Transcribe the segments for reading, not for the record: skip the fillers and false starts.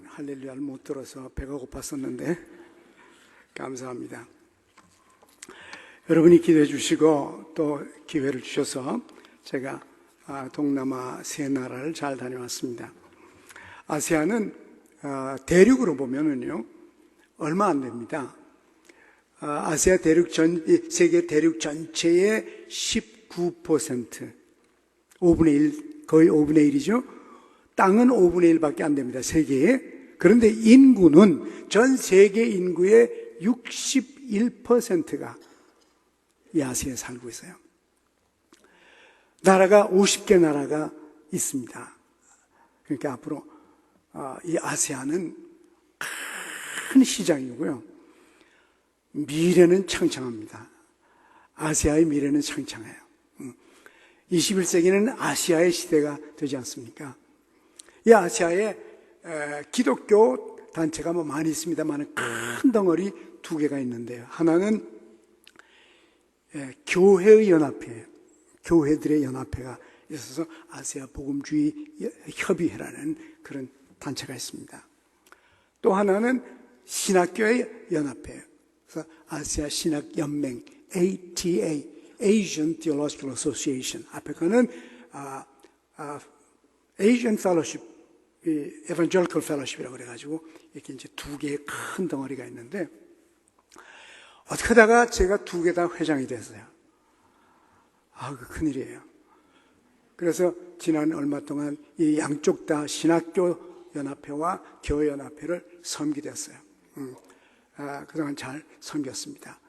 할렐루야를 못 들어서 배가 고팠었는데 감사합니다. 여러분이 기도해 주시고 또 기회를 주셔서 제가 동남아 세 나라를 잘 다녀왔습니다. 아세안은 대륙으로 보면은요 얼마 안 됩니다. 아시아 대륙 세계 대륙 전체의 19%, 5분의 1, 거의 5분의 1이죠. 땅은 5분의 1밖에 안 됩니다, 세계에. 그런데 인구는 전 세계 인구의 61%가 이 아시아에 살고 있어요. 나라가 50개 나라가 있습니다. 그러니까 앞으로 이 아세안은 큰 시장이고요. 미래는 창창합니다. 아시아의 미래는 창창해요. 21세기는 아시아의 시대가 되지 않습니까? 이 아시아에 기독교 단체가 많이 있습니다만 큰 덩어리 두 개가 있는데요. 하나는 교회의 연합회예요. 교회들의 연합회가 있어서 아시아 복음주의 협의회라는 그런 단체가 있습니다. 또 하나는 신학교의 연합회예요. 그래서 아시아 신학 연맹 ATA, Asian Theological Association. 앞에 거는 Asian Fellowship, Evangelical Fellowship이라고 그래가지고 이렇게 이제 두 개의 큰 덩어리가 있는데 어떻게 하다가 제가 두 개 다 회장이 됐어요. 그 큰일이에요. 그래서 지난 얼마 동안 이 양쪽 다 신학교 연합회와 교회 연합회를 섬기게 됐어요. 그동안 잘 섬겼습니다.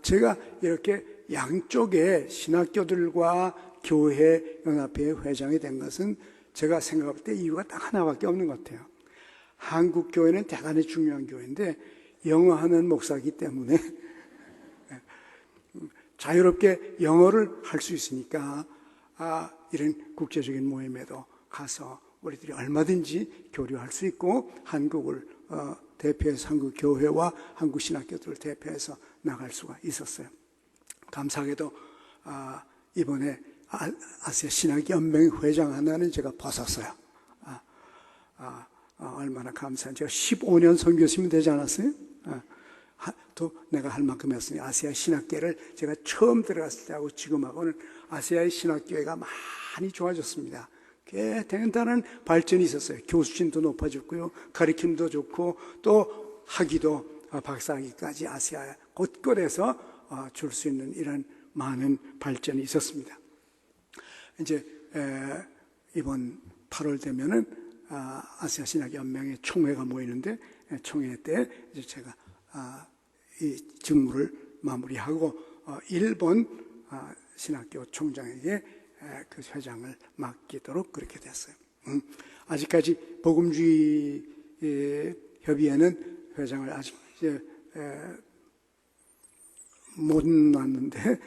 제가 이렇게 양쪽의 신학교들과 교회 연합회의 회장이 된 것은 제가 생각할 때 이유가 딱 하나밖에 없는 것 같아요. 한국 교회는 대단히 중요한 교회인데 영어하는 목사이기 때문에 자유롭게 영어를 할 수 있으니까 이런 국제적인 모임에도 가서 우리들이 얼마든지 교류할 수 있고 한국을 대표해서 한국 교회와 한국 신학교들을 대표해서 나갈 수가 있었어요. 감사하게도 이번에 아시아 신학연맹 회장 하나는 제가 벗었어요. 얼마나 감사한. 제가 15년 선교시면 되지 않았어요? 또 내가 할 만큼 했으니 아시아 신학계를 제가 처음 들어갔을 때하고 지금하고는 아시아의 신학교회가 많이 좋아졌습니다. 꽤 대단한 발전이 있었어요. 교수진도 높아졌고요, 가르침도 좋고 또 학위도 박사학위까지 아시아 곳곳에서 줄 수 있는 이런 많은 발전이 있었습니다. 이제 이번 8월 되면은 아시아 신학연맹의 총회가 모이는데 총회 때 이제 제가 이 직무를 마무리하고 일본 신학교 총장에게 그 회장을 맡기도록 그렇게 됐어요. 아직까지 복음주의 협의회는 회장을 아직 못 놨는데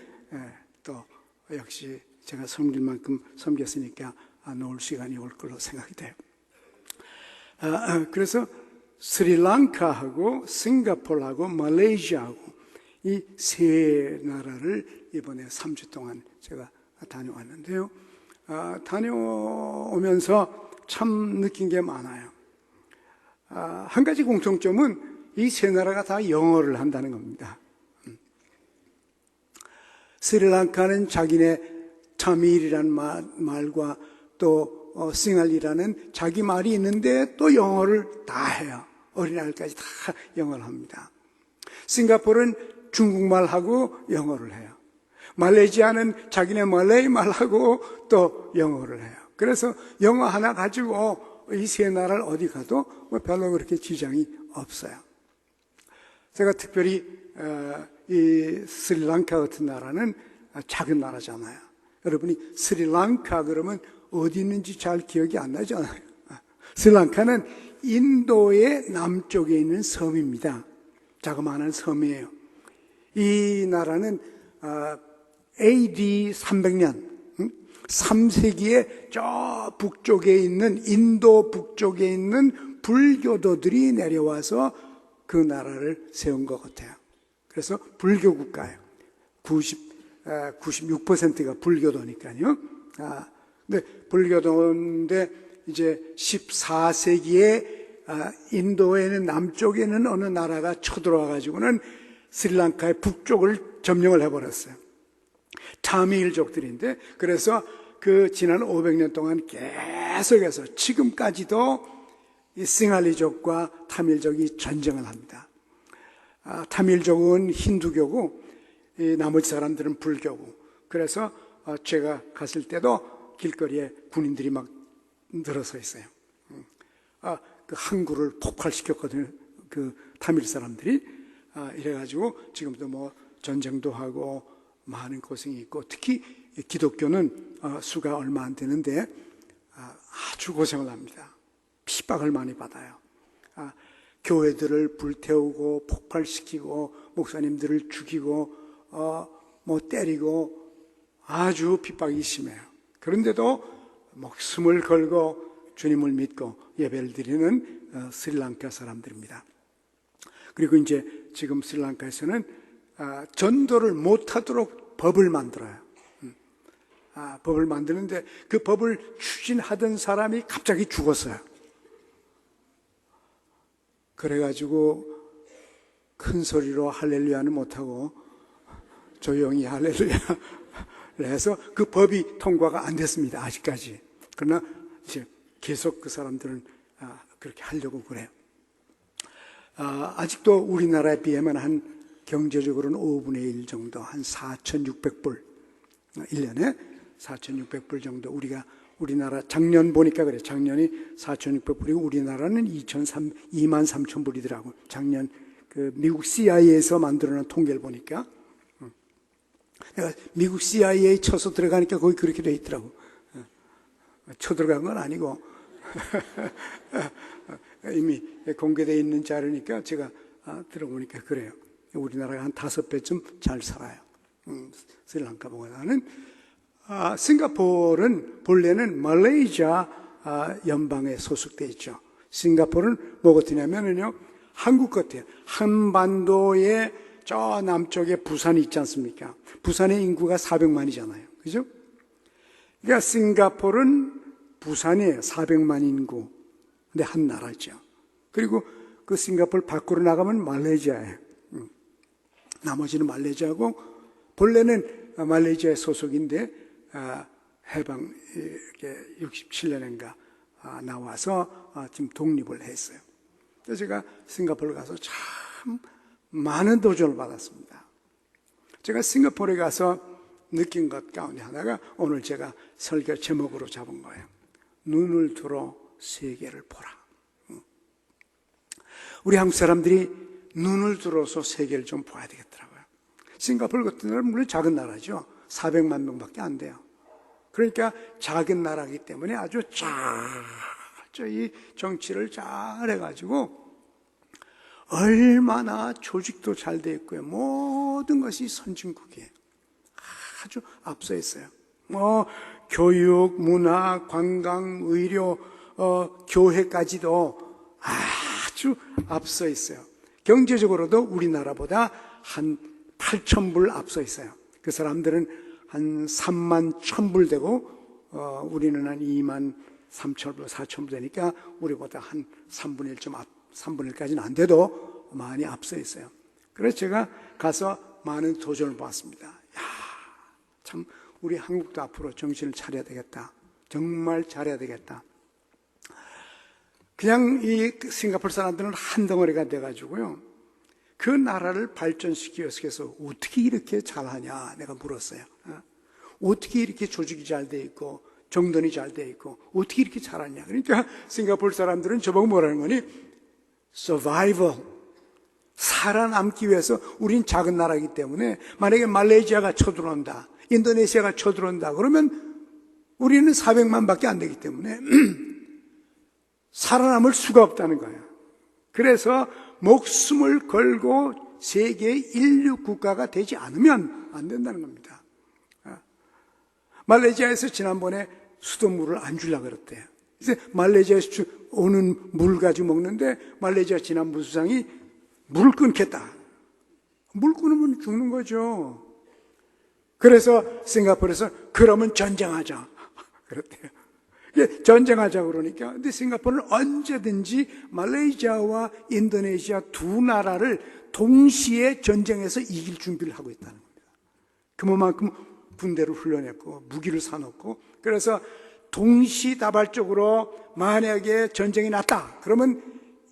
또 역시 제가 섬길 만큼 섬겼으니까 놓을 시간이 올 걸로 생각이 돼요. 그래서 스리랑카하고 싱가포르하고 말레이시아하고 이 세 나라를 이번에 3주 동안 제가 다녀왔는데요. 다녀오면서 참 느낀 게 많아요. 한 가지 공통점은 이 세 나라가 다 영어를 한다는 겁니다. 스리랑카는 자기네 타밀이라는 말과 또 싱할리라는 자기 말이 있는데 또 영어를 다 해요. 어린아이까지 다 영어를 합니다. 싱가포르는 중국말하고 영어를 해요. 말레이시아는 자기네 말레이 말하고 또 영어를 해요. 그래서 영어 하나 가지고 이 세 나라를 어디 가도 별로 그렇게 지장이 없어요. 제가 특별히 이 스리랑카 같은 나라는 작은 나라잖아요. 여러분이 스리랑카 그러면 어디 있는지 잘 기억이 안 나잖아요. 스리랑카는 인도의 남쪽에 있는 섬입니다. 자그마한 섬이에요. 이 나라는 AD 300년 3세기에 저 북쪽에 있는 인도 북쪽에 있는 불교도들이 내려와서 그 나라를 세운 것 같아요. 그래서 불교 국가예요. 96%가 불교도니까요. 근데 불교도인데 이제 14세기에 인도에는 남쪽에는 어느 나라가 쳐들어와 가지고는 스리랑카의 북쪽을 점령을 해버렸어요. 타밀족들인데, 그래서 그 지난 500년 동안 계속해서 지금까지도 이 싱할리족과 타밀족이 전쟁을 합니다. 타밀족은 힌두교고 이 나머지 사람들은 불교고, 그래서 제가 갔을 때도 길거리에 군인들이 막 늘어서 있어요. 그 항구를 폭발시켰거든요. 그 타밀 사람들이. 이래가지고 지금도 뭐 전쟁도 하고 많은 고생이 있고, 특히 기독교는 수가 얼마 안 되는데 아주 고생을 합니다. 핍박을 많이 받아요. 교회들을 불태우고 폭발시키고 목사님들을 죽이고 뭐 때리고 아주 핍박이 심해요. 그런데도 목숨을 걸고 주님을 믿고 예배를 드리는 스리랑카 사람들입니다. 그리고 이제 지금 스리랑카에서는 전도를 못하도록 법을 만들어요. 법을 만드는데 그 법을 추진하던 사람이 갑자기 죽었어요. 그래가지고 큰 소리로 할렐루야는 못하고 조용히 할렐루야 해서 그 법이 통과가 안 됐습니다. 아직까지. 그러나 이제 계속 그 사람들은 그렇게 하려고 그래요. 아직도 우리나라에 비하면 한 경제적으로는 5분의 1 정도, 한 4,600불, 1년에 4,600불 정도 우리나라 작년 보니까 그래. 작년이 4,600불이고 우리나라는 23,000불이더라고. 작년 그 미국 CIA에서 만들어놓은 통계를 보니까. 내가 미국 CIA 쳐서 들어가니까 거기 그렇게 돼 있더라고. 쳐들어간 건 아니고 이미 공개되어 있는 자료니까 제가 들어보니까 그래요. 우리나라가 한 5배쯤 잘 살아요. 스리랑카보다는. 싱가포르는 본래는 말레이시아 연방에 소속되어 있죠. 싱가포르는 뭐 같으냐면요, 한국 같아요. 한반도의 저 남쪽에 부산이 있지 않습니까? 부산의 인구가 400만이잖아요. 그죠? 그러니까 싱가포르는 부산이에요. 400만 인구. 근데 한 나라죠. 그리고 그 싱가포르 밖으로 나가면 말레이시아예요. 나머지는 말레이시아고, 본래는 말레이시아의 소속인데 해방 67년인가 나와서 지금 독립을 했어요. 그래서 제가 싱가포르 가서 참 많은 도전을 받았습니다. 제가 싱가포르에 가서 느낀 것 가운데 하나가 오늘 제가 설교 제목으로 잡은 거예요. 눈을 들어 세계를 보라. 우리 한국 사람들이 눈을 들어서 세계를 좀 봐야 되겠더라고요. 싱가포르 같은 나라는 물론 작은 나라죠. 400만 명밖에 안 돼요. 그러니까 작은 나라이기 때문에 아주 이 정치를 잘 해가지고 얼마나 조직도 잘 돼 있고요. 모든 것이 선진국이에요. 아주 앞서 있어요. 교육, 문화, 관광, 의료, 교회까지도 아주 앞서 있어요. 경제적으로도 우리나라보다 한 8,000불 앞서 있어요. 그 사람들은 한 3만 1,000불 되고 우리는 한 2만 3,000불, 4,000불 되니까 우리보다 한 3분의 1좀 앞, 3분의 1까지는 안 돼도 많이 앞서 있어요. 그래서 제가 가서 많은 도전을 받았습니다. 참 우리 한국도 앞으로 정신을 차려야 되겠다. 정말 잘해야 되겠다. 그냥 이 싱가포르 사람들은 한 덩어리가 돼가지고요, 그 나라를 발전시키기 위해서 어떻게 이렇게 잘하냐 내가 물었어요. 어떻게 이렇게 조직이 잘 돼 있고 정돈이 잘 돼 있고 어떻게 이렇게 잘하냐. 그러니까 싱가포르 사람들은 저보고 뭐라는 거니? survival, 살아남기 위해서. 우린 작은 나라이기 때문에 만약에 말레이시아가 쳐들어온다, 인도네시아가 쳐들어온다 그러면 우리는 400만 밖에 안 되기 때문에 살아남을 수가 없다는 거예요. 그래서 목숨을 걸고 세계 인류 국가가 되지 않으면 안 된다는 겁니다. 말레이시아에서 지난번에 수돗물을 안 주려고 그랬대요. 그래서 말레이시아에서 오는 물 가지고 먹는데 말레이시아 지난부 수상이 물을 끊겠다. 물 끊으면 죽는 거죠. 그래서 싱가포르에서 그러면 전쟁하자 그랬대요. 전쟁하자 그러니까. 근데 싱가포르는 언제든지 말레이시아와 인도네시아 두 나라를 동시에 전쟁에서 이길 준비를 하고 있다는 겁니다. 그만큼 군대를 훈련했고 무기를 사놓고, 그래서 동시다발적으로 만약에 전쟁이 났다 그러면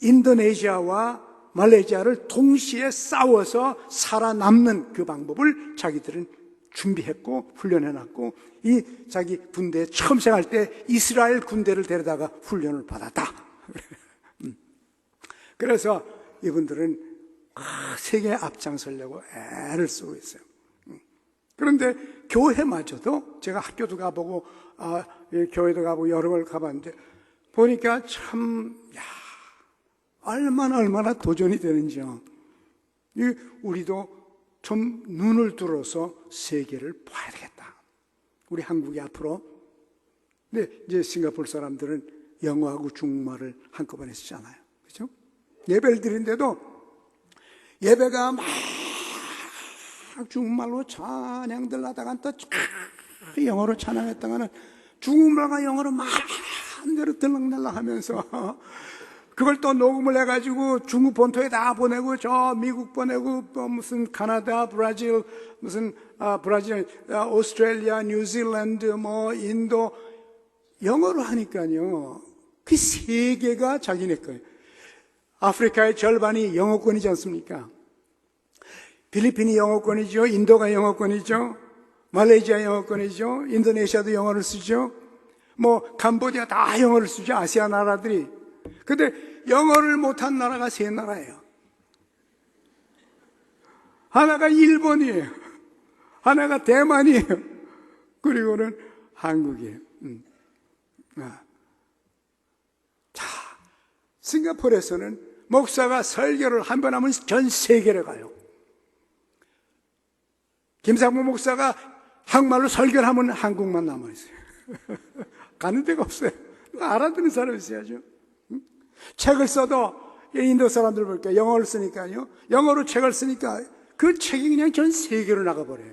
인도네시아와 말레이시아를 동시에 싸워서 살아남는 그 방법을 자기들은 준비했고 훈련해놨고, 이 자기 군대에 처음 생할 때 이스라엘 군대를 데려다가 훈련을 받았다. 그래서 이분들은 세계에 앞장서려고 애를 쓰고 있어요. 그런데 교회마저도, 제가 학교도 가보고 교회도 가보고 여러 걸 가봤는데 보니까 참 얼마나 도전이 되는지요. 우리도 좀 눈을 들어서 세계를 봐야 되겠다. 우리 한국이 앞으로. 근데 이제 싱가포르 사람들은 영어하고 중국말을 한꺼번에 쓰잖아요. 그렇죠? 예배를 드린데도 예배가 막 중국말로 찬양들 하다가 또 영어로 찬양했다가는 중국말과 영어로 마음대로 들락날락 하면서 그걸 또 녹음을 해가지고 중국 본토에 다 보내고, 저 미국 보내고, 무슨 카나다, 브라질, 브라질, 오스트레일리아, 뉴질랜드, 인도, 영어로 하니까요. 그 세계가 자기네 거예요. 아프리카의 절반이 영어권이지 않습니까? 필리핀이 영어권이죠. 인도가 영어권이죠. 말레이시아 영어권이죠. 인도네시아도 영어를 쓰죠. 캄보디아 다 영어를 쓰죠. 아시아 나라들이. 근데 영어를 못한 나라가 세 나라예요. 하나가 일본이에요. 하나가 대만이에요. 그리고는 한국이에요. 자, 싱가포르에서는 목사가 설교를 한 번 하면 전 세계를 가요. 김상무 목사가 한국말로 설교를 하면 한국만 남아있어요. 가는 데가 없어요. 알아듣는 사람이 있어야죠. 책을 써도 인도 사람들 볼게요. 영어를 쓰니까요. 영어로 책을 쓰니까 그 책이 그냥 전 세계로 나가버려요.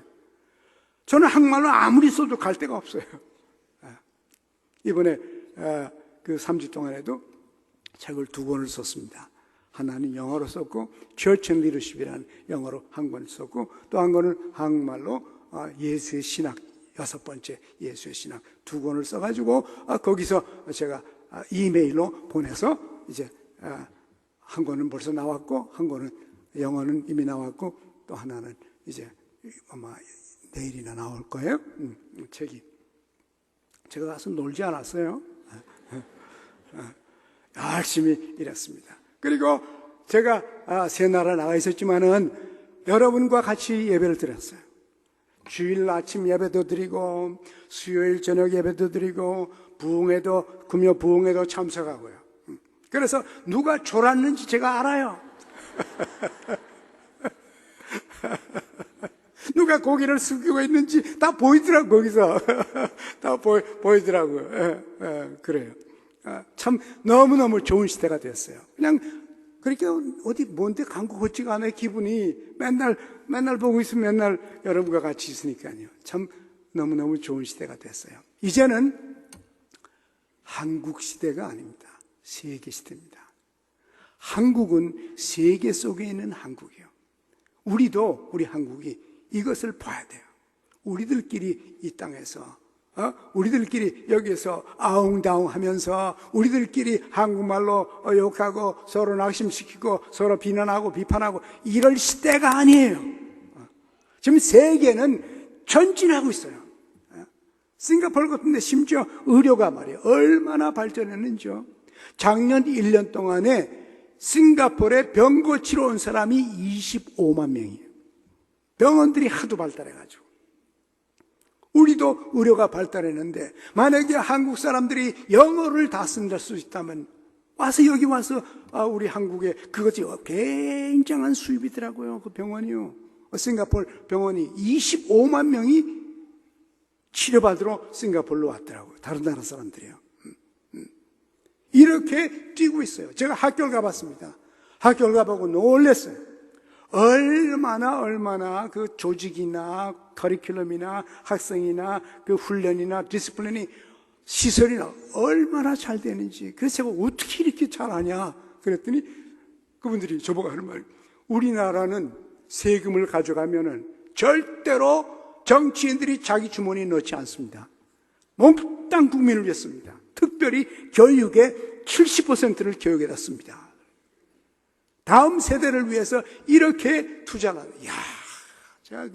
저는 한국말로 아무리 써도 갈 데가 없어요. 이번에 그 3주 동안에도 책을 2권을 썼습니다. 하나는 영어로 썼고 Church and Leadership이라는 영어로 한 권 썼고, 또 한 권은 한국말로 예수의 신학, 6번째 예수의 신학 2권을 써가지고 거기서 제가 이메일로 보내서 이제 한 권은 벌써 나왔고, 한 권은 영어는 이미 나왔고, 또 하나는 이제 아마 내일이나 나올 거예요. 책이. 제가 가서 놀지 않았어요. 열심히 일했습니다. 그리고 제가 세 나라 나가 있었지만은 여러분과 같이 예배를 드렸어요. 주일 아침 예배도 드리고, 수요일 저녁 예배도 드리고, 부흥회도, 금요 부흥회도 참석하고요. 그래서 누가 졸았는지 제가 알아요. 누가 고개를 숙이고 있는지 다 보이더라고, 거기서. 다 보이더라고요. 그래요. 참 너무너무 좋은 시대가 됐어요. 그냥 그렇게 어디 뭔데 광고 같지가 않아요. 기분이 맨날 보고 있으면 맨날 여러분과 같이 있으니까요. 참 너무너무 좋은 시대가 됐어요. 이제는 한국 시대가 아닙니다. 세계 시대입니다. 한국은 세계 속에 있는 한국이요. 우리 한국이 이것을 봐야 돼요. 우리들끼리 이 땅에서 우리들끼리 여기서 아웅다웅 하면서 우리들끼리 한국말로 욕하고 서로 낙심시키고 서로 비난하고 비판하고 이럴 시대가 아니에요. 지금 세계는 전진하고 있어요. 싱가포르 같은 데 심지어 의료가 말이에요. 얼마나 발전했는지요. 작년 1년 동안에 싱가포르에 병 고치러 온 사람이 25만 명이에요. 병원들이 하도 발달해가지고. 우리도 의료가 발달했는데 만약에 한국 사람들이 영어를 다 쓴다 수 있다면 여기 와서 우리 한국에 그것이 굉장한 수입이더라고요. 그 병원이요. 싱가포르 병원이 25만 명이 치료받으러 싱가포르로 왔더라고요. 다른 나라 사람들이요. 이렇게 뛰고 있어요. 제가 학교를 가봤습니다. 학교를 가보고 놀랐어요. 얼마나 그 조직이나 커리큘럼이나 학생이나 그 훈련이나 디스플린이 시설이나 얼마나 잘 되는지. 그래서 제가 어떻게 이렇게 잘하냐 그랬더니 그분들이 저보고 하는 말이, 우리나라는 세금을 가져가면은 절대로 정치인들이 자기 주머니에 넣지 않습니다. 몽땅 국민을 위해 씁니다. 특별히 교육의 70%를 교육에다 씁니다. 다음 세대를 위해서 이렇게 투자를 하는. 이야, 제가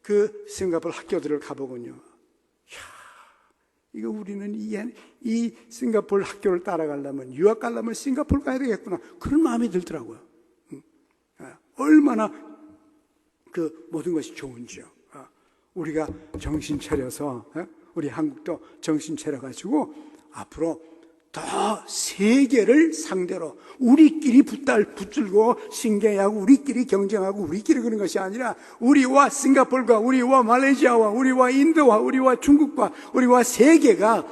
그 싱가포르 학교들을 가보군요. 이야, 이거 우리는 이 싱가포르 학교를 따라가려면, 유학 가려면 싱가포르 가야 되겠구나. 그런 마음이 들더라고요. 얼마나 그 모든 것이 좋은지요. 우리가 정신 차려서, 우리 한국도 정신 차려가지고 앞으로 더 세계를 상대로 우리끼리 붙들고 신경하고 우리끼리 경쟁하고 우리끼리 그런 것이 아니라 우리와 싱가포르가, 우리와 말레이시아와, 우리와 인도와, 우리와 중국과, 우리와 세계가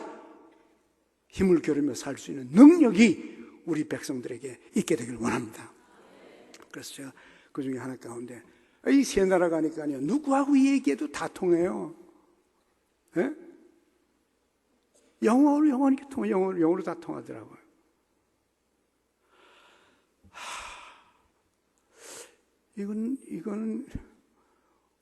힘을 겨루며 살 수 있는 능력이 우리 백성들에게 있게 되길 원합니다. 그래서 제가 그 중에 하나 가운데, 이 세 나라 가니까요, 누구하고 얘기해도 다 통해요. 예? 영어로 다 통하더라고요. 이거는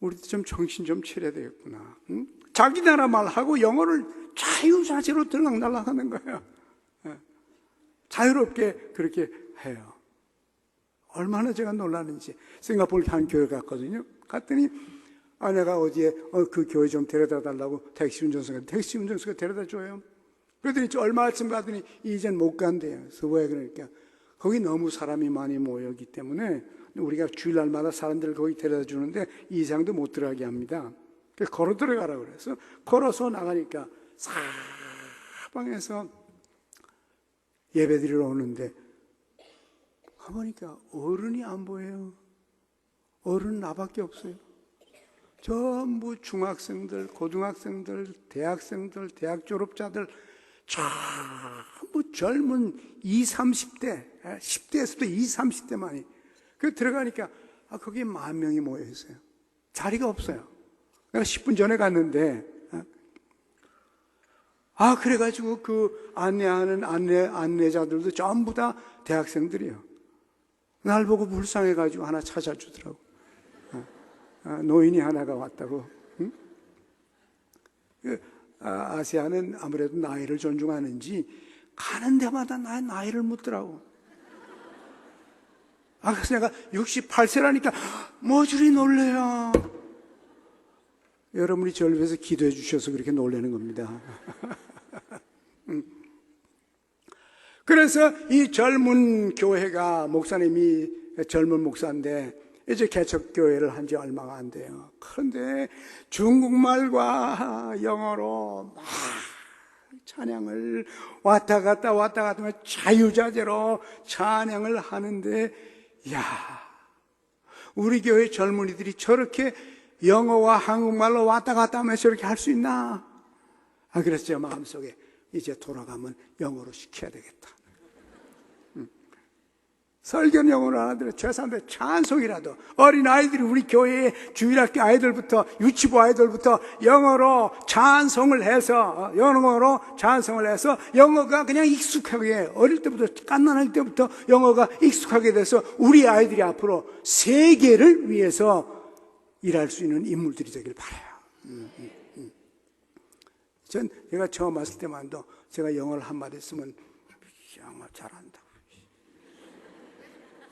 우리도 좀 정신 좀 차려야 되겠구나. 응? 자기 나라 말하고 영어를 자유자재로 들락날락 하는 거예요. 예. 자유롭게 그렇게 해요. 얼마나 제가 놀랐는지. 싱가포르 한 교회 갔거든요. 갔더니 아내가 어디에 그 교회 좀 데려다 달라고 택시 운전수가 데려다 줘요. 그러더니 얼마쯤 가더니 이젠 못 간대요. 그래서 왜 그러니까 거기 너무 사람이 많이 모여있기 때문에 우리가 주일날마다 사람들을 거기 데려다 주는데 이상도 못 들어가게 합니다. 그래서 걸어 들어가라고 그래서 걸어서 나가니까 사방에서 예배드리러 오는데 가보니까 어른이 안 보여요. 어른 나밖에 없어요. 전부 중학생들, 고등학생들, 대학생들, 대학 졸업자들, 전부 젊은 20, 30대, 10대에서도 20, 30대만이. 그 들어가니까 거기에 10,000명이 모여 있어요. 자리가 없어요. 내가 10분 전에 갔는데, 그래가지고 그 안내하는 안내자들도 전부 다 대학생들이에요. 날 보고 불쌍해가지고 하나 찾아주더라고. 노인이 하나가 왔다고. 응? 아시아는 아무래도 나이를 존중하는지 가는 데마다 나이를 묻더라고. 그래서 내가 68세라니까 뭐저리 놀래요. 여러분이 저를 위해서 기도해 주셔서 그렇게 놀라는 겁니다. 그래서 이 젊은 교회가, 목사님이 젊은 목사인데 이제 개척교회를 한 지 얼마가 안 돼요. 그런데 중국말과 영어로 막 찬양을 왔다 갔다 하면 자유자재로 찬양을 하는데, 우리 교회 젊은이들이 저렇게 영어와 한국말로 왔다 갔다 하면서 저렇게 할 수 있나? 그래서 제 마음속에 이제 돌아가면 영어로 시켜야 되겠다. 설교는 영어로 안 하더라도 최소한 찬송이라도 어린아이들이 우리 교회의 주일학교 아이들부터 유치부 아이들부터 영어로 찬송을 해서 영어가 그냥 익숙하게, 어릴 때부터 갓난아기 때부터 영어가 익숙하게 돼서 우리 아이들이 앞으로 세계를 위해서 일할 수 있는 인물들이 되길 바라요. 제가 처음 왔을 때만도 제가 영어를 한마디 했으면 영어 잘한다.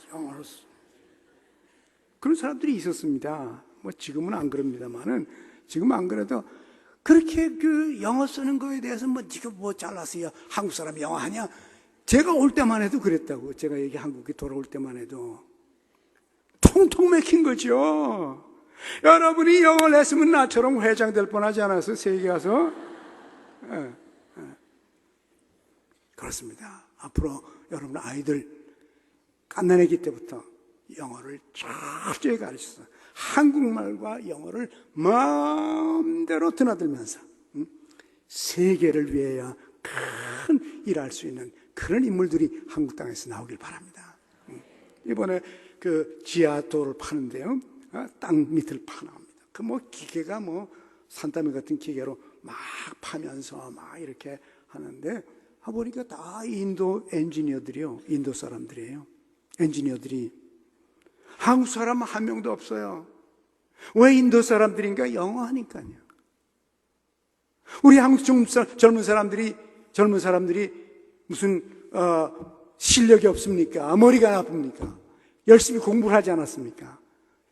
영어로 그런 사람들이 있었습니다. 지금은 안 그럽니다만은, 지금은 안 그래도 그렇게 그 영어 쓰는 거에 대해서 네가 뭐 잘났어요. 한국 사람이 영어 하냐? 제가 올 때만 해도 그랬다고. 제가 여기 한국에 돌아올 때만 해도 통통 막힌 거죠. 여러분이 영어를 했으면 나처럼 회장 될 뻔하지 않았어요? 세계 가서. 그렇습니다. 앞으로 여러분 아이들 갓난아기 때부터 영어를 철저히 가르쳐서 한국말과 영어를 마음대로 드나들면서 세계를 위하여 큰 일할 수 있는 그런 인물들이 한국 땅에서 나오길 바랍니다. 이번에 그 지하도를 파는데요, 땅 밑을 파나옵니다. 기계가 산더미 같은 기계로 막 파면서 막 이렇게 하는데, 보니까 다 인도 엔지니어들이요. 인도 사람들이에요. 엔지니어들이. 한국 사람 한 명도 없어요. 왜 인도 사람들인가? 영어 하니까요. 우리 한국 젊은 사람들이 무슨 실력이 없습니까? 머리가 나쁩니까? 열심히 공부를 하지 않았습니까?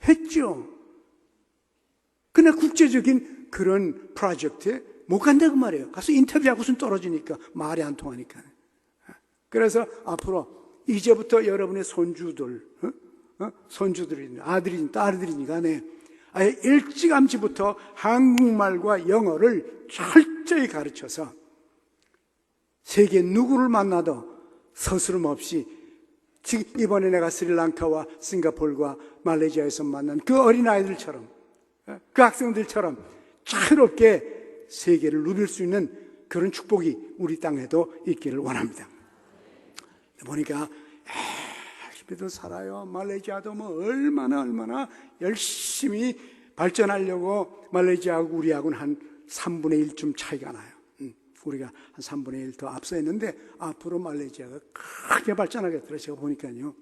했죠. 그러나 국제적인 그런 프로젝트에 못 간다고 말이에요. 가서 인터뷰하고선 떨어지니까 말이 안 통하니까. 그래서 앞으로 이제부터 여러분의 손주들이 아들이든 딸들이든 간에 아예 일찌감치부터 한국말과 영어를 철저히 가르쳐서 세계 누구를 만나도 서스럼 없이, 지금 이번에 내가 스리랑카와 싱가포르와 말레이시아에서 만난 그 어린아이들처럼, 그 학생들처럼 자유롭게 세계를 누빌 수 있는 그런 축복이 우리 땅에도 있기를 원합니다. 보니까 열심히도 살아요. 말레이시아도 뭐 얼마나 열심히 발전하려고, 말레이시아하고 우리하고는 한 3분의 1쯤 차이가 나요. 우리가 한 3분의 1 더 앞서 있는데 앞으로 말레이시아가 크게 발전하겠더라고요. 제가 보니까요.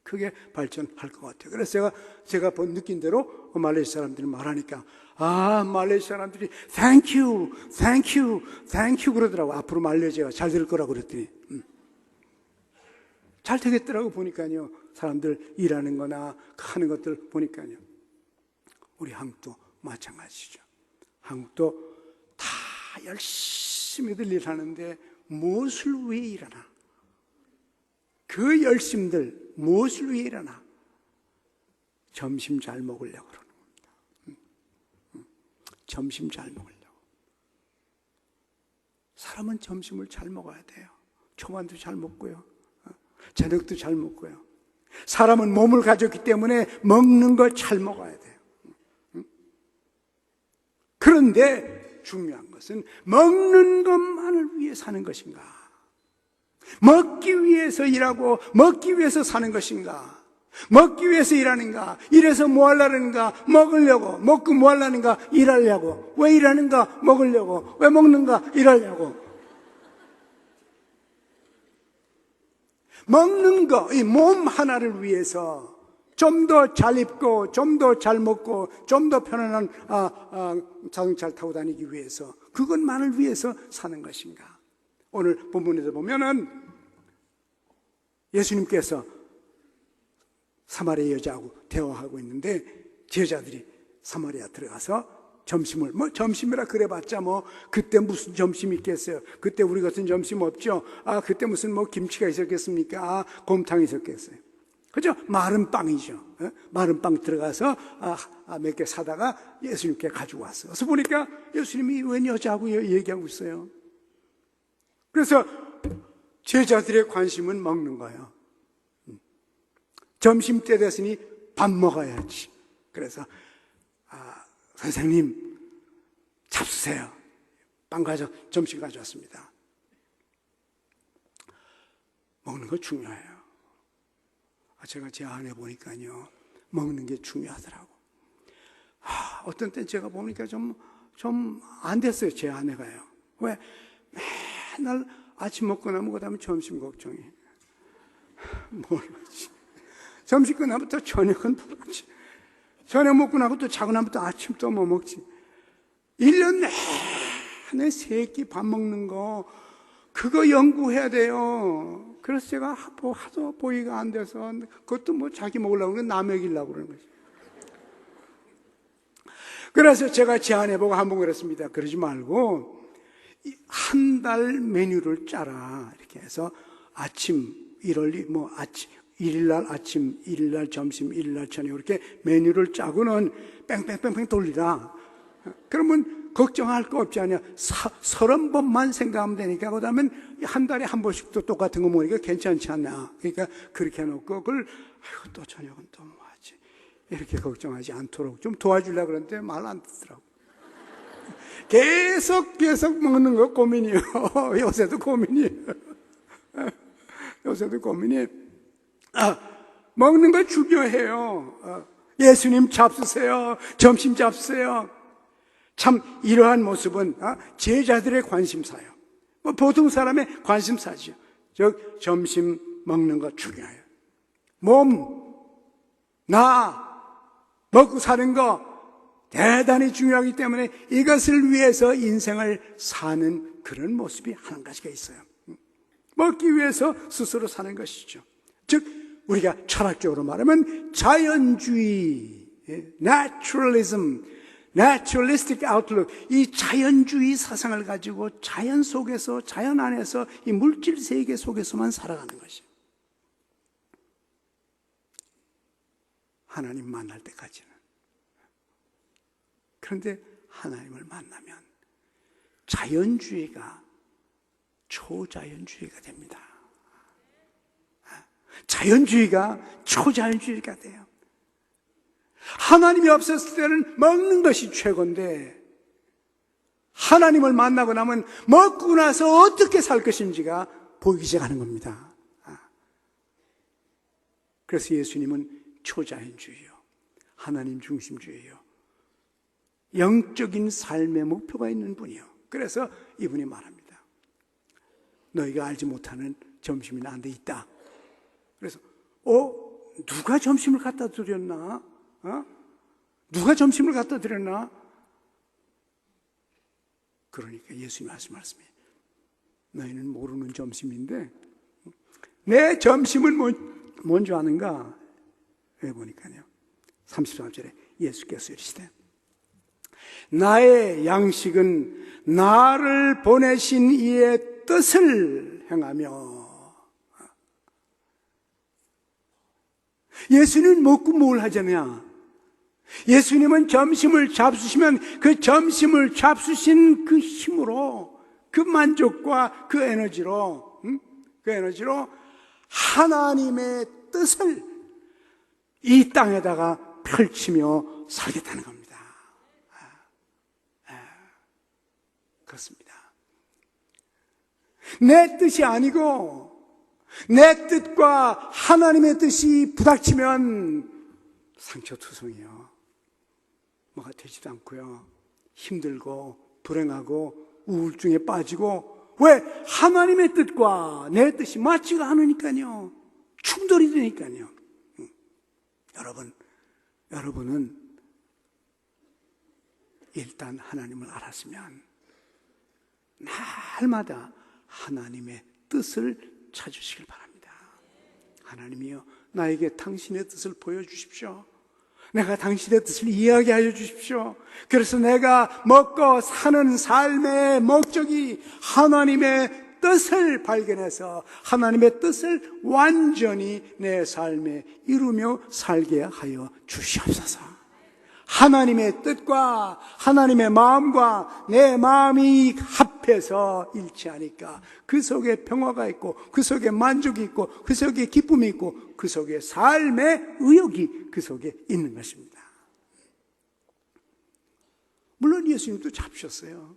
크게 발전할 것 같아요. 그래서 제가 느낀 대로 말레이시아 사람들이 말하니까, 말레이시아 사람들이 thank you 그러더라고. 앞으로 말레이시아가 잘 될 거라고 그랬더니 잘 되겠더라고. 보니까요. 사람들 일하는 거나 하는 것들 보니까요. 우리 한국도 마찬가지죠. 한국도 다 열심히들 일하는데 무엇을 위해 일하나? 그 열심들 무엇을 위해 일하나? 점심 잘 먹으려고 그러는 겁니다. 점심 잘 먹으려고. 사람은 점심을 잘 먹어야 돼요. 초반도 잘 먹고요. 저녁도 잘 먹고요. 사람은 몸을 가졌기 때문에 먹는 거 잘 먹어야 돼요. 그런데 중요한 것은 먹는 것만을 위해 사는 것인가? 먹기 위해서 일하고 먹기 위해서 사는 것인가? 먹기 위해서 일하는가? 이래서 뭐 하려는가? 먹으려고. 먹고 뭐 하려는가? 일하려고. 왜 일하는가? 먹으려고. 왜 먹는가? 일하려고. 먹는 거, 이 몸 하나를 위해서 좀 더 잘 입고, 좀 더 잘 먹고, 좀 더 편안한 자동차를 타고 다니기 위해서, 그것만을 위해서 사는 것인가? 오늘 본문에서 보면은 예수님께서 사마리아 여자하고 대화하고 있는데, 제자들이 사마리아 들어가서 점심을, 점심이라 그래봤자 그때 무슨 점심이 있겠어요? 그때 우리 같은 점심 없죠? 그때 무슨 김치가 있었겠습니까? 곰탕이 있었겠어요? 그죠? 마른 빵이죠. 마른 빵 들어가서 몇 개 사다가 예수님께 가지고 왔어요. 그래서 보니까 예수님이 웬 여자하고 얘기하고 있어요. 그래서 제자들의 관심은 먹는 거예요. 점심때 됐으니 밥 먹어야지. 그래서 선생님 잡수세요. 점심 가져왔습니다. 먹는 거 중요해요. 제가 제 아내 보니까요, 먹는 게 중요하더라고. 어떤 때 제가 보니까 좀 안 됐어요, 제 아내가요. 왜? 맨날 아침 먹고 나면 그 다음에 점심 걱정이. 모르지. 점심 끝나부터 저녁은 모르지. 저녁 먹고 나고 또 자고 나면 또 아침 또 뭐 먹지. 1년 내내 세 끼 밥 먹는 거, 그거 연구해야 돼요. 그래서 제가 하도 보기가 안 돼서, 그것도 자기 먹으려고 그러는 남 먹이려고 그러는 거지. 그래서 제가 제 아내 보고 한번 그랬습니다. 그러지 말고 한 달 메뉴를 짜라. 이렇게 해서 일일날 아침, 일일날 점심, 일일날 저녁 이렇게 메뉴를 짜고는 뺑뺑뺑뺑 돌리라. 그러면 걱정할 거 없지 않냐. 30번만 생각하면 되니까, 그 다음에 한 달에 한 번씩 또 똑같은 거 먹으니까 괜찮지 않나. 그러니까 그렇게 해놓고 그걸 또 저녁은 또 뭐 하지, 이렇게 걱정하지 않도록 좀 도와주려고 그러는데 말 안 듣더라고. 계속 먹는 거 고민이에요. 요새도 고민이에요. 요새도 고민이에요. 먹는 거 중요해요. 예수님 잡수세요. 점심 잡수세요. 참 이러한 모습은 제자들의 관심사예요. 뭐 보통 사람의 관심사죠. 즉 점심 먹는 거 중요해요. 몸, 나, 먹고 사는 거 대단히 중요하기 때문에 이것을 위해서 인생을 사는 그런 모습이 한 가지가 있어요. 먹기 위해서 스스로 사는 것이죠. 즉 우리가 철학적으로 말하면 자연주의, naturalism, naturalistic outlook, 이 자연주의 사상을 가지고 자연 속에서, 자연 안에서 이 물질 세계 속에서만 살아가는 것이에요. 하나님 만날 때까지는. 그런데 하나님을 만나면 자연주의가 초자연주의가 됩니다. 자연주의가 초자연주의가 돼요. 하나님이 없었을 때는 먹는 것이 최고인데 하나님을 만나고 나면 먹고 나서 어떻게 살 것인지가 보이기 시작하는 겁니다. 그래서 예수님은 초자연주의요, 하나님 중심주의요, 영적인 삶의 목표가 있는 분이요. 그래서 이분이 말합니다. 너희가 알지 못하는 점심이 나한테 있다. 그래서 누가 점심을 갖다 드렸나? 누가 점심을 갖다 드렸나? 그러니까 예수님 하신 말씀이 너희는 모르는 점심인데 내 점심을 뭔지 아는가? 왜 보니까요 33절에 예수께서 이르시되 나의 양식은 나를 보내신 이의 뜻을 행하며. 예수님은 먹고 뭘 하잖아요. 예수님은 점심을 잡수시면 그 점심을 잡수신 그 힘으로, 그 만족과 그 에너지로 하나님의 뜻을 이 땅에다가 펼치며 살겠다는 겁니다. 그렇습니다. 내 뜻이 아니고 내 뜻과 하나님의 뜻이 부닥치면 상처투성이요, 뭐가 되지도 않고요, 힘들고 불행하고 우울증에 빠지고. 왜? 하나님의 뜻과 내 뜻이 맞지가 않으니까요. 충돌이 되니까요. 여러분은 일단 하나님을 알았으면 날마다 하나님의 뜻을 찾으시길 바랍니다. 하나님이여, 나에게 당신의 뜻을 보여주십시오. 내가 당신의 뜻을 이야기하여 주십시오. 그래서 내가 먹고 사는 삶의 목적이 하나님의 뜻을 발견해서 하나님의 뜻을 완전히 내 삶에 이루며 살게 하여 주시옵소서. 하나님의 뜻과 하나님의 마음과 내 마음이 합해서 일치하니까 그 속에 평화가 있고, 그 속에 만족이 있고, 그 속에 기쁨이 있고, 그 속에 삶의 의욕이 그 속에 있는 것입니다. 물론 예수님도 잡으셨어요.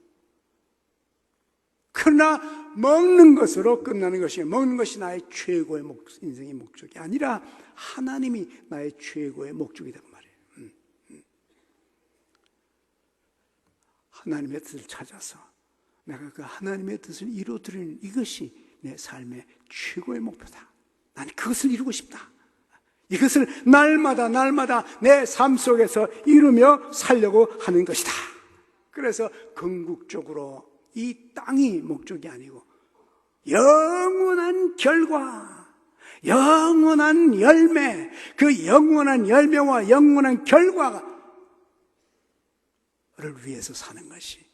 그러나 먹는 것으로 끝나는 것이, 먹는 것이 나의 최고의 인생의 목적이 아니라 하나님이 나의 최고의 목적이다 그 말이에요. 하나님의 뜻을 찾아서 내가 그 하나님의 뜻을 이루어드리는 이것이 내 삶의 최고의 목표다. 나는 그것을 이루고 싶다. 이것을 날마다 내 삶 속에서 이루며 살려고 하는 것이다. 그래서 궁극적으로 이 땅이 목적이 아니고 영원한 결과, 영원한 열매, 그 영원한 열매와 영원한 결과를 위해서 사는 것이,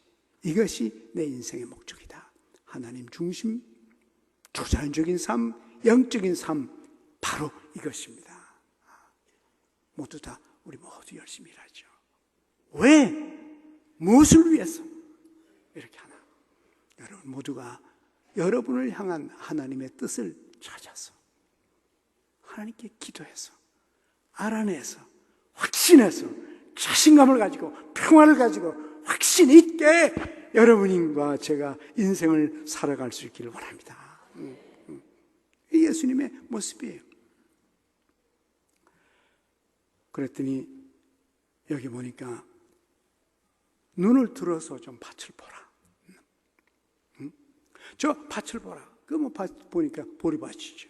이것이 내 인생의 목적이다. 하나님 중심, 초자연적인 삶, 영적인 삶, 바로 이것입니다. 우리 모두 열심히 일하죠. 왜? 무엇을 위해서? 이렇게 하나. 여러분 모두가 여러분을 향한 하나님의 뜻을 찾아서 하나님께 기도해서 알아내서 확신해서 자신감을 가지고 평화를 가지고 확신 있게 여러분과 제가 인생을 살아갈 수 있기를 원합니다. 이 예수님의 모습이에요. 그랬더니 여기 보니까 눈을 들어서 좀 밭을 보라. 저 밭을 보라. 그 뭐 밭 보니까 보리밭이죠.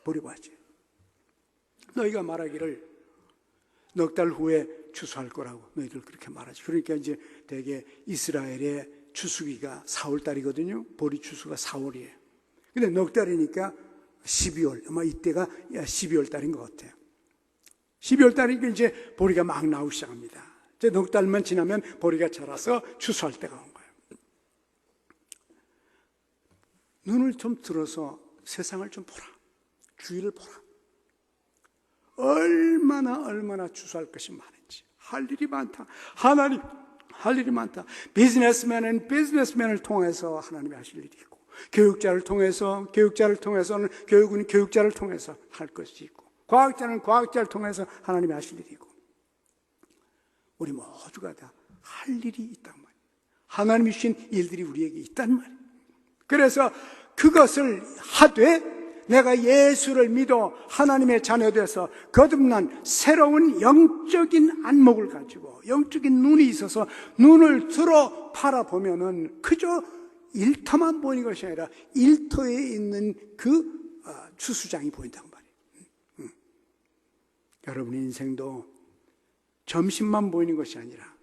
보리밭이. 너희가 말하기를 넉 달 후에 추수할 거라고 너희들 그렇게 말하지. 그러니까 이제 대개 이스라엘의 추수기가 4월 달이거든요. 보리 추수가 4월이에요. 근데 넉 달이니까 12월, 아마 이때가 12월 달인 것 같아요. 12월 달이니까 이제 보리가 막 나오기 시작합니다. 이제 넉 달만 지나면 보리가 자라서 추수할 때가 온 거예요. 눈을 좀 들어서 세상을 좀 보라. 주위를 보라. 얼마나 추수할 것이 많은지. 할 일이 많다. 하나님, 할 일이 많다. 비즈니스맨은 비즈니스맨을 통해서 하나님이 하실 일이 있고, 교육자를 통해서는 교육자를 통해서 할 것이 있고, 과학자는 과학자를 통해서 하나님이 하실 일이 있고, 우리 모두가 다 할 일이 있단 말이에요. 하나님이 주신 일들이 우리에게 있단 말이에요. 그래서 그것을 하되 내가 예수를 믿어 하나님의 자녀돼서 거듭난 새로운 영적인 안목을 가지고 영적인 눈이 있어서 눈을 들어 바라보면은 그저 일터만 보이는 것이 아니라 일터에 있는 그 추수장이 보인단 말이에요. 여러분의 인생도 점심만 보이는 것이 아니라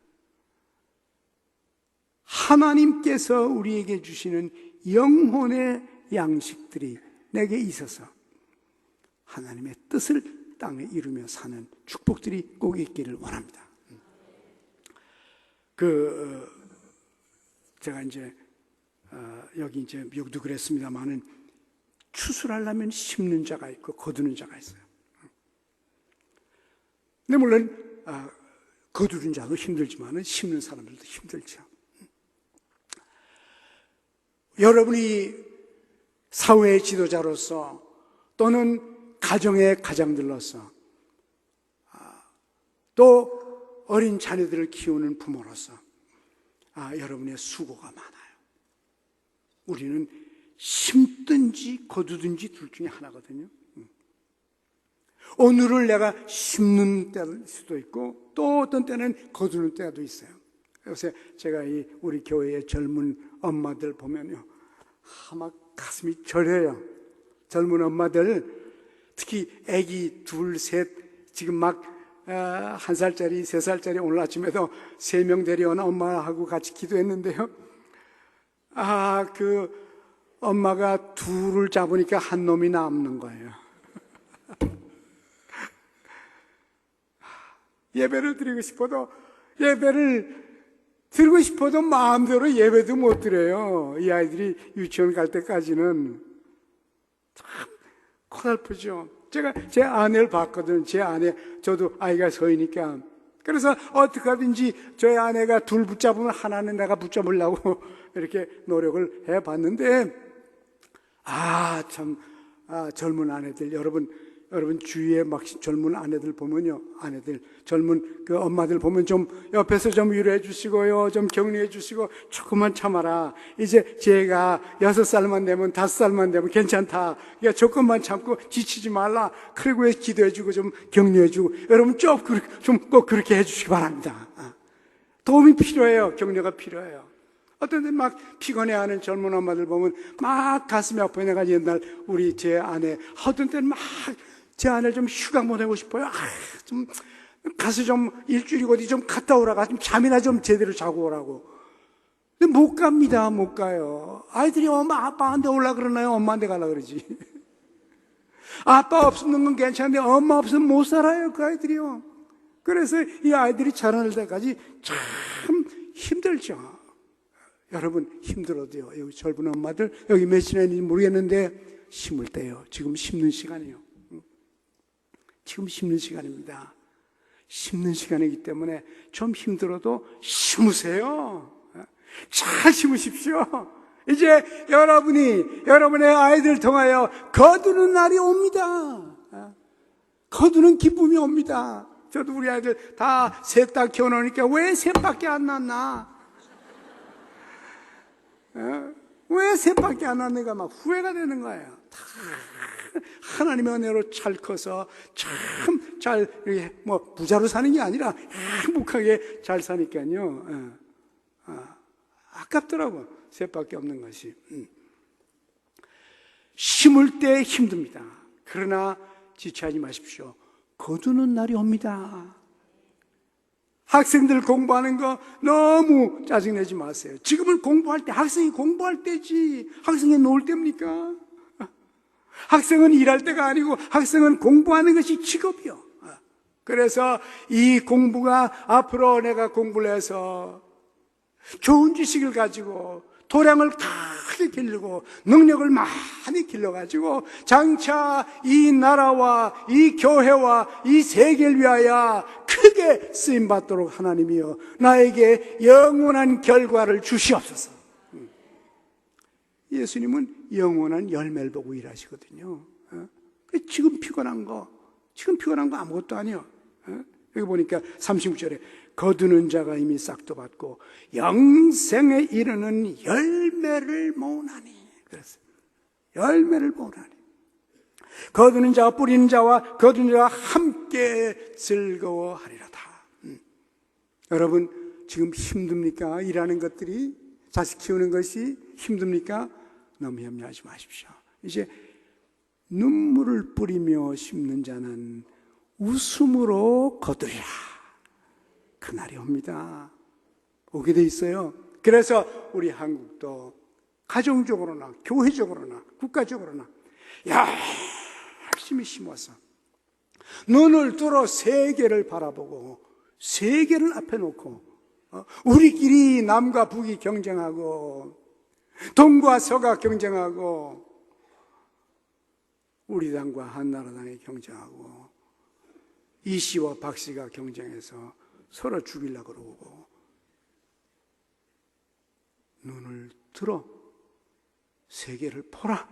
하나님께서 우리에게 주시는 영혼의 양식들이 내게 있어서 하나님의 뜻을 땅에 이루며 사는 축복들이 꼭 있기를 원합니다. 제가 이제 여기 이제 미국도 그랬습니다만은 추수를 하려면 심는 자가 있고 거두는 자가 있어요. 근데 물론 거두는 자도 힘들지만은 심는 사람들도 힘들죠. 여러분이 사회의 지도자로서 또는 가정의 가장들로서 또 어린 자녀들을 키우는 부모로서 여러분의 수고가 많아요. 우리는 심든지 거두든지 둘 중에 하나거든요. 오늘을 내가 심는 때일 수도 있고 또 어떤 때는 거두는 때도 있어요. 요새 제가 우리 교회의 젊은 엄마들 보면요, 막 가슴이 저려요. 젊은 엄마들, 특히 아기 둘, 셋, 지금 막 1살짜리, 3살짜리 오늘 아침에도 3명 데려온 엄마하고 같이 기도했는데요. 그 엄마가 둘을 잡으니까 한 놈이 남는 거예요. 예배를 드리고 싶어도 마음대로 예배도 못 드려요. 이 아이들이 유치원 갈 때까지는 참 고달프죠. 제가 제 아내를 봤거든요. 제 아내, 저도 아이가 서이니까. 그래서 어떻게 하든지 저희 아내가 둘 붙잡으면 하나는 내가 붙잡으려고 이렇게 노력을 해봤는데, 젊은 아내들, 여러분 주위에 막 젊은 아내들 보면요, 젊은 그 엄마들 보면 좀 옆에서 좀 위로해 주시고요, 좀 격려해 주시고, 조금만 참아라. 이제 제가 6살만 되면 5살만 되면 괜찮다. 그러니까 조금만 참고 지치지 말라. 그리고 기도해 주고 좀 격려해 주고, 여러분 좀 꼭 그렇게 해 주시기 바랍니다. 도움이 필요해요. 격려가 필요해요. 어떤 데 막 피곤해하는 젊은 엄마들 보면 막 가슴이 아파요. 내가 옛날 제 아내, 어떤 때는 막 제 아내를 좀 휴가 보내고 싶어요. 좀 가서 좀 일주일 어디 좀 갔다 오라고, 좀 잠이나 좀 제대로 자고 오라고. 근데 못 갑니다. 못 가요. 아이들이 엄마 아빠한테 올라 그러나요? 엄마한테 가라 그러지. 아빠 없는 건 괜찮은데 엄마 없으면 못 살아요. 그 아이들이요. 그래서 이 아이들이 자라날 때까지 참 힘들죠. 여러분 힘들어도요, 여기 젊은 엄마들 여기 몇 시간인지 모르겠는데 심을 때요. 지금 심는 시간이에요. 지금 심는 시간입니다. 심는 시간이기 때문에 좀 힘들어도 심으세요. 잘 심으십시오. 이제 여러분의 아이들을 통하여 거두는 날이 옵니다. 거두는 기쁨이 옵니다. 저도 우리 아이들 다 셋 다 키워놓으니까 왜 셋밖에 안 낳나? 왜 셋밖에 안 낳는가 막 후회가 되는 거예요. 다 하나님의 은혜로 잘 커서 참 잘 부자로 사는 게 아니라 행복하게 잘 사니까요. 아깝더라고. 셋밖에 없는 것이. 심을 때 힘듭니다. 그러나 지체하지 마십시오. 거두는 날이 옵니다. 학생들 공부하는 거 너무 짜증내지 마세요. 지금은 공부할 때, 학생이 공부할 때지 학생이 놀 때입니까? 학생은 일할 때가 아니고 학생은 공부하는 것이 직업이요. 그래서 이 공부가 앞으로 내가 공부를 해서 좋은 지식을 가지고 도량을 크게 길르고 능력을 많이 길러가지고 장차 이 나라와 이 교회와 이 세계를 위하여 크게 쓰임받도록 하나님이여 나에게 영원한 결과를 주시옵소서. 예수님은 영원한 열매를 보고 일하시거든요. 지금 피곤한 거 아무것도 아니요. 여기 보니까 39절에 거두는 자가 이미 싹도 받고 영생에 이르는 열매를 모으나니. 그랬어요. 열매를 모으나니. 거두는 자와 뿌리는 자와 거두는 자와 함께 즐거워하리로다. 여러분 지금 힘듭니까? 일하는 것들이, 자식 키우는 것이 힘듭니까? 너무 염려하지 마십시오. 이제 눈물을 뿌리며 심는 자는 웃음으로 거두리라. 그날이 옵니다. 오게 돼 있어요. 그래서 우리 한국도 가정적으로나 교회적으로나 국가적으로나 열심히 심어서 눈을 뚫어 세계를 바라보고 세계를 앞에 놓고 우리끼리 남과 북이 경쟁하고 동과 서가 경쟁하고 우리 당과 한나라당이 경쟁하고 이 씨와 박 씨가 경쟁해서 서로 죽이려고 그러고 눈을 들어 세계를 보라.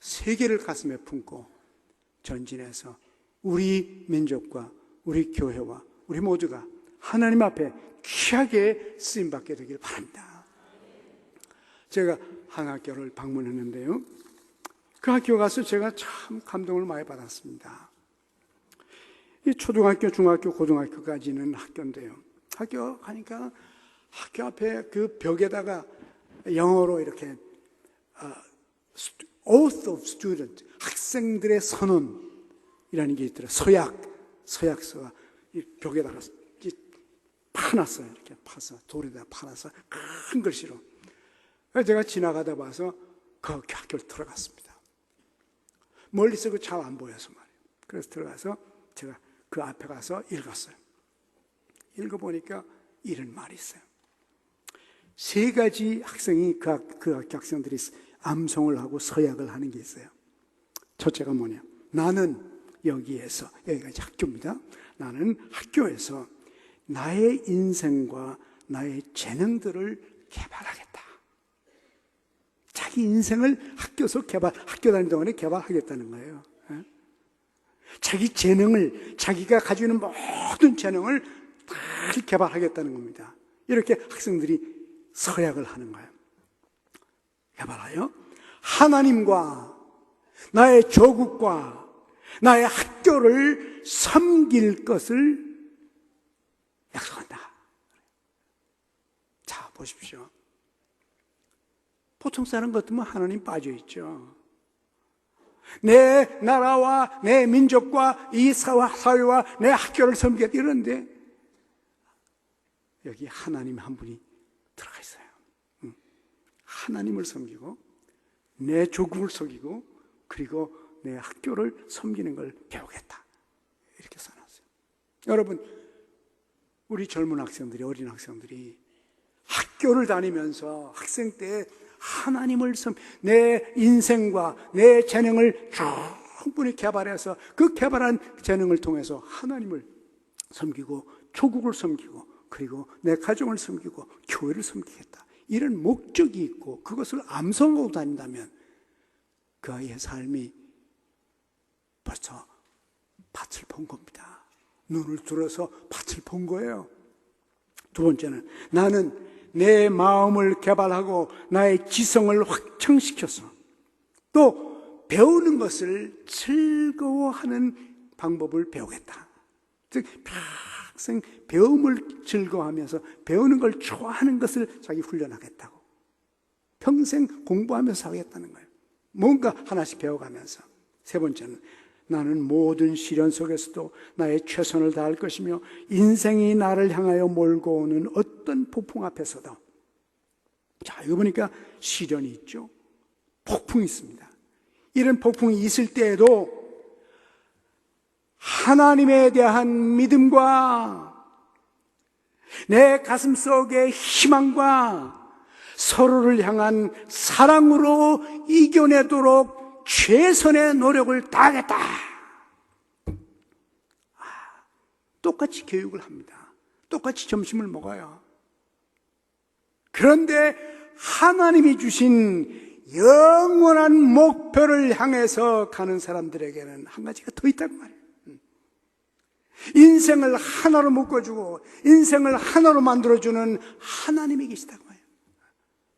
세계를 가슴에 품고 전진해서 우리 민족과 우리 교회와 우리 모두가 하나님 앞에 귀하게 쓰임받게 되길 바랍니다. 제가 한 학교를 방문했는데요, 그 학교 가서 제가 참 감동을 많이 받았습니다. 이 초등학교, 중학교, 고등학교까지는 학교인데요, 학교 가니까 학교 앞에 그 벽에다가 영어로 이렇게 Oath of Student, 학생들의 선언이라는 게 있더라고요. 서약서가 이 벽에다가 파놨어요. 이렇게 파서 돌에다 파놔서 큰 글씨로. 제가 지나가다 봐서 그 학교를 들어갔습니다. 멀리서 그 잘 안 보여서 말이에요. 그래서 들어가서 제가 그 앞에 가서 읽었어요. 읽어보니까 이런 말이 있어요. 세 가지 학생이 그 학교 학생들이 암송을 하고 서약을 하는 게 있어요. 첫째가 뭐냐? 나는 여기에서, 여기까지 학교입니다. 나는 학교에서 나의 인생과 나의 재능들을 개발하겠다. 자기 인생을 학교 다니는 동안에 개발하겠다는 거예요. 자기 재능을, 자기가 가지고 있는 모든 재능을 다 개발하겠다는 겁니다. 이렇게 학생들이 서약을 하는 거예요. 개발하여 하나님과 나의 조국과 나의 학교를 섬길 것을 약속한다. 자, 보십시오. 보통 사람 같으면 하나님 빠져있죠. 내 나라와 내 민족과 이 사회와 내 학교를 섬기겠다 이러는데 여기 하나님 한 분이 들어가 있어요. 하나님을 섬기고 내 조국을 섬기고 그리고 내 학교를 섬기는 걸 배우겠다. 이렇게 써놨어요. 여러분, 우리 젊은 학생들이, 어린 학생들이 학교를 다니면서 학생 때 하나님을 내 인생과 내 재능을 충분히 개발해서 그 개발한 재능을 통해서 하나님을 섬기고 조국을 섬기고 그리고 내 가정을 섬기고 교회를 섬기겠다. 이런 목적이 있고 그것을 암송하고 다닌다면 그 아이의 삶이 벌써 밭을 본 겁니다. 눈을 들어서 밭을 본 거예요. 두 번째는 나는 내 마음을 개발하고 나의 지성을 확장시켜서 또 배우는 것을 즐거워하는 방법을 배우겠다. 즉 평생 배움을 즐거워하면서 배우는 걸 좋아하는 것을 자기 훈련하겠다고. 평생 공부하면서 하겠다는 거예요. 뭔가 하나씩 배워가면서. 세 번째는 나는 모든 시련 속에서도 나의 최선을 다할 것이며 인생이 나를 향하여 몰고 오는 어떤 폭풍 앞에서도. 자, 이거 보니까 시련이 있죠. 폭풍이 있습니다. 이런 폭풍이 있을 때에도 하나님에 대한 믿음과 내 가슴 속의 희망과 서로를 향한 사랑으로 이겨내도록 최선의 노력을 다하겠다. 똑같이 교육을 합니다. 똑같이 점심을 먹어요. 그런데 하나님이 주신 영원한 목표를 향해서 가는 사람들에게는 한 가지가 더 있다고 말이에요. 인생을 하나로 묶어주고 인생을 하나로 만들어주는 하나님이 계시다고 말이에요.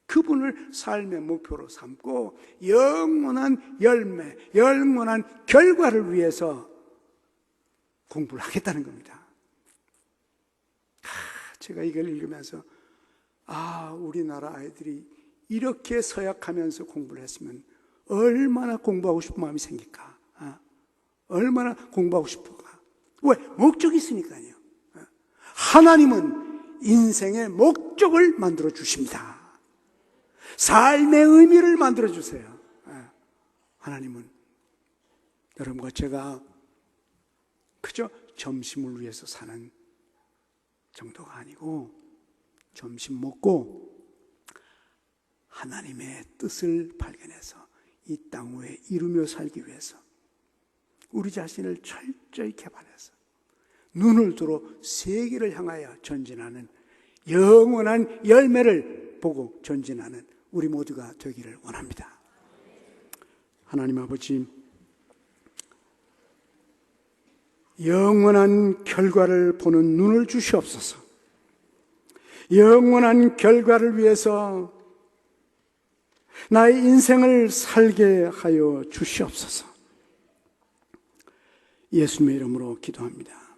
그분을 삶의 목표로 삼고 영원한 열매, 영원한 결과를 위해서 공부를 하겠다는 겁니다. 제가 이걸 읽으면서 우리나라 아이들이 이렇게 서약하면서 공부를 했으면 얼마나 공부하고 싶은 마음이 생길까? 얼마나 공부하고 싶을까? 왜? 목적이 있으니까요. 하나님은 인생의 목적을 만들어 주십니다. 삶의 의미를 만들어 주세요. 하나님은 여러분과 제가 그저 점심을 위해서 사는 정도가 아니고 점심 먹고 하나님의 뜻을 발견해서 이 땅 위에 이루며 살기 위해서 우리 자신을 철저히 개발해서 눈을 들어 세계를 향하여 전진하는 영원한 열매를 보고 전진하는 우리 모두가 되기를 원합니다. 하나님 아버지, 영원한 결과를 보는 눈을 주시옵소서. 영원한 결과를 위해서 나의 인생을 살게 하여 주시옵소서. 예수님의 이름으로 기도합니다.